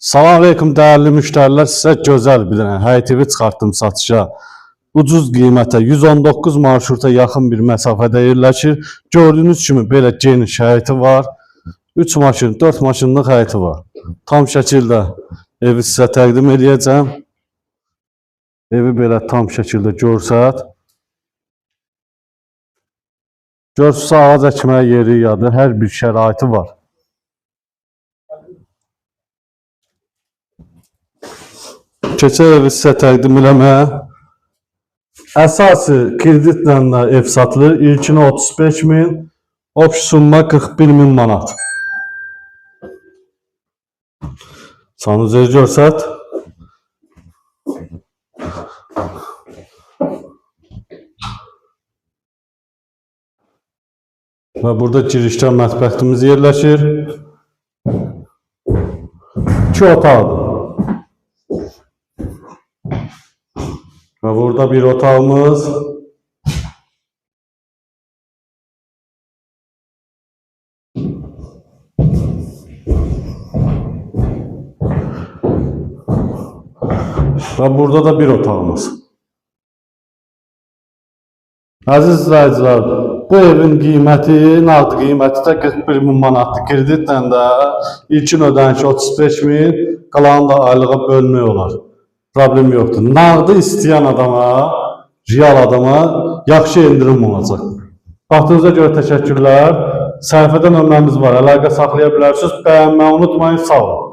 Salam aleyküm değerli müşteriler, sizə gözəl bir dənə HTV çıxartdım satışa. Ucuz qiymətə 119 marşruta yaxın bir məsafədə yerləşir. Gördüyünüz kimi belə geniş həyəti var. 3 maşın, 4 maşınlıq həyəti var. Tam şəkildə evi sizə təqdim edəcəm. Evi belə tam şəkildə görsət. Görsüz ağac əkməyə yeri yadır, hər bir şəraiti var. Keçər evi sizə təqdim eləməyə. Əsası kreditlə də ev satılır. İlkini 35.000, opsiyonla 41.000 manat. Sanuzeri görsət. Və burada girişdə mətbəximiz yerləşir. 2 otaqdır. Ve burada bir otağımız. Ve burada da bir otağımız. Aziz izləyicilər, bu evin qiyməti, nağd qiyməti də 41.000 manatdır. Kreditlə də ilkin ödənişi 35.000, qalanı da aylığa bölmək olar. Problem yoxdur. Nağdı istəyən adama, real adama yaxşı indirim olacaq. Vaxtınıza görə təşəkkürlər. Səhifədə nömrəmiz var. Əlaqə saxlaya bilərsiniz. Bəyənməyi unutmayın. Sağ olun.